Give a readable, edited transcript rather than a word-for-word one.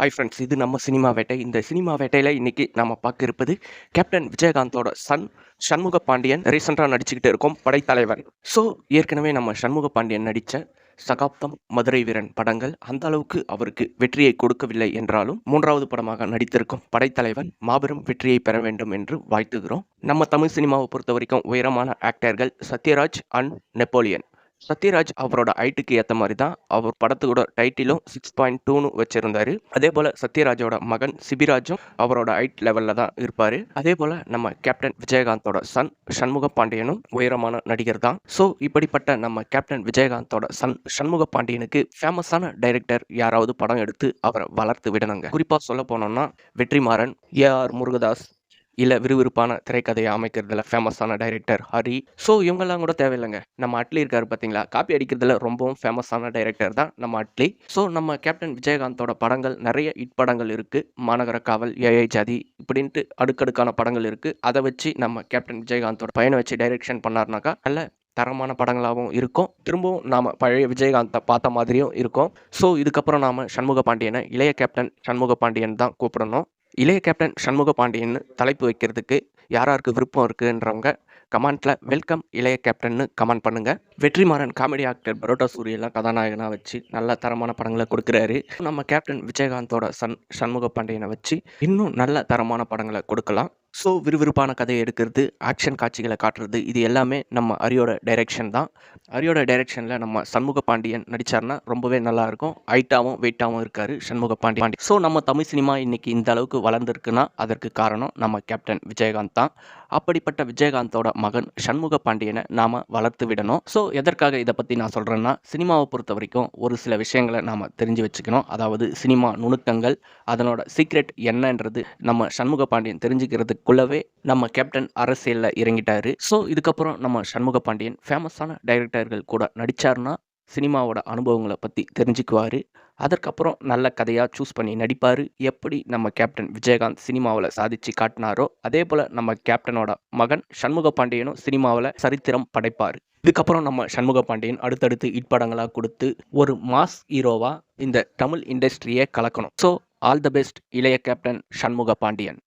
Hi friends, இது நம்ம cinema வேட்டை. இந்த சினிமா வேட்டையில் இன்னைக்கு நம்ம பார்க்க இருப்பது கேப்டன் விஜயகாந்தோட சன் சண்முக பாண்டியன். ரீசெண்டாக நடிச்சுக்கிட்டு இருக்கோம் படைத்தலைவன். ஸோ ஏற்கனவே நம்ம சண்முக பாண்டியன் நடித்த சகாப்தம், மதுரை வீரன் படங்கள் அந்த அளவுக்கு அவருக்கு வெற்றியை கொடுக்கவில்லை என்றாலும், மூன்றாவது படமாக நடித்திருக்கும் படைத்தலைவன் மாபெரும் வெற்றியை பெற வேண்டும் என்று வாழ்த்துகிறோம். நம்ம தமிழ் சினிமாவை பொறுத்த வரைக்கும் உயரமான ஆக்டர்கள் சத்யராஜ் அண்ட் நெப்போலியன். சத்யராஜ் அவரோட ஹைட்டுக்கு ஏற்ற மாதிரி தான் அவர் படத்தோட டைட்டிலும் 6.2ன்னு வச்சிருந்தாரு. அதே போல சத்யராஜோட மகன் சிபிராஜும் அவரோட ஹைட் லெவல்ல தான் இருப்பாரு. அதே போல நம்ம கேப்டன் விஜயகாந்தோட சன் சண்முக பாண்டியனும் உயரமான நடிகர் தான். ஸோ இப்படிப்பட்ட நம்ம கேப்டன் விஜயகாந்தோட சன் சண்முக பாண்டியனுக்கு ஃபேமஸான டைரக்டர் யாராவது படம் எடுத்து அவரை வளர்த்து விடணுங்க. குறிப்பா சொல்ல போனோம்னா வெற்றிமாறன், ஏஆர் முருகதாஸ், இல்லை விறுவிறுப்பான திரைக்கதையை அமைக்கிறதுல ஃபேமஸான டைரக்டர் ஹரி. ஸோ இவங்கெல்லாம் கூட தேவையில்லைங்க. நம்ம அட்லி இருக்காரு பார்த்தீங்களா, காப்பி அடிக்கிறதுல ரொம்பவும் ஃபேமஸான டைரக்டர் தான் நம்ம அட்லி. ஸோ நம்ம கேப்டன் விஜயகாந்தோட படங்கள் நிறைய ஹிட் படங்கள் இருக்குது. மாநகர காவல், ஏஐ ஜாதி இப்படின்ட்டு அடுக்கடுக்கான படங்கள் இருக்குது. அதை வச்சு நம்ம கேப்டன் விஜயகாந்தோட பையனை வச்சு டைரக்ஷன் பண்ணார்னாக்கா நல்ல தரமான படங்களாகவும் இருக்கும். திரும்பவும் நாம் பழைய விஜயகாந்தை பார்த்த மாதிரியும் இருக்கும். ஸோ இதுக்கப்புறம் நாம் சண்முக பாண்டியனை இளைய கேப்டன் சண்முக பாண்டியன் தான் கூப்பிடணும். இளைய கேப்டன் சண்முக பாண்டியன்னு தலைப்பு வைக்கிறதுக்கு யாராருக்கு விருப்பம் இருக்குன்றவங்க கமெண்ட்டில் வெல்கம் இளைய கேப்டன்னு கமெண்ட் பண்ணுங்கள். வெற்றிமாறன் காமெடி ஆக்டர் பரோட்டா சூரியெல்லாம் கதாநாயகனாக வச்சு நல்ல தரமான படங்களை கொடுக்குறாரு. நம்ம கேப்டன் விஜயகாந்தோட சண்முக பாண்டியனை வச்சு இன்னும் நல்ல தரமான படங்களை கொடுக்கலாம். ஸோ விறுவிறுப்பான கதையை எடுக்கிறது, ஆக்ஷன் காட்சிகளை காட்டுறது, இது எல்லாமே நம்ம ஹரியோட டைரெக்ஷன் தான். ஹரியோட டைரெக்ஷனில் நம்ம சண்முக பாண்டியன் நடித்தார்னா ரொம்பவே நல்லாயிருக்கும். ஹைட்டாகவும் வெயிட்டாகவும் இருக்கார் சண்முக பாண்டியன். ஸோ நம்ம தமிழ் சினிமா இன்றைக்கி இந்த அளவுக்கு வளர்ந்துருக்குன்னா அதற்கு காரணம் நம்ம கேப்டன் விஜயகாந்த் தான். அப்படிப்பட்ட விஜயகாந்தோட மகன் சண்முக பாண்டியனை நாம் வளர்த்து விடணும். ஸோ எதற்காக இதை பற்றி நான் சொல்கிறேன்னா, சினிமாவை பொறுத்த வரைக்கும் ஒரு சில விஷயங்களை நாம் தெரிஞ்சு வச்சுக்கணும். அதாவது சினிமா நுணுக்கங்கள், அதனோட சீக்ரெட் என்னன்றது நம்ம சண்முக பாண்டியன் தெரிஞ்சுக்கிறதுக்குள்ளவே நம்ம கேப்டன் அரசியலில் இறங்கிட்டாரு. ஸோ இதுக்கப்புறம் நம்ம சண்முக பாண்டியன் ஃபேமஸான டைரக்டர்கள் கூட நடித்தார்னா சினிமாவோட அனுபவங்களை பற்றி தெரிஞ்சுக்குவார். அதற்கப்புறம் நல்ல கதையாக சூஸ் பண்ணி நடிப்பார். எப்படி நம்ம கேப்டன் விஜயகாந்த் சினிமாவில் சாதிச்சு காட்டினாரோ அதே போல் நம்ம கேப்டனோட மகன் சண்முக பாண்டியனும் சினிமாவில் சரித்திரம் படைப்பார். இதுக்கப்புறம் நம்ம சண்முக பாண்டியன் அடுத்தடுத்து ஹிட் படங்களாக கொடுத்து ஒரு மாஸ் ஹீரோவாக இந்த தமிழ் இண்டஸ்ட்ரியை கலக்கணும். ஸோ ஆல் த பெஸ்ட் இளைய கேப்டன் சண்முக பாண்டியன்.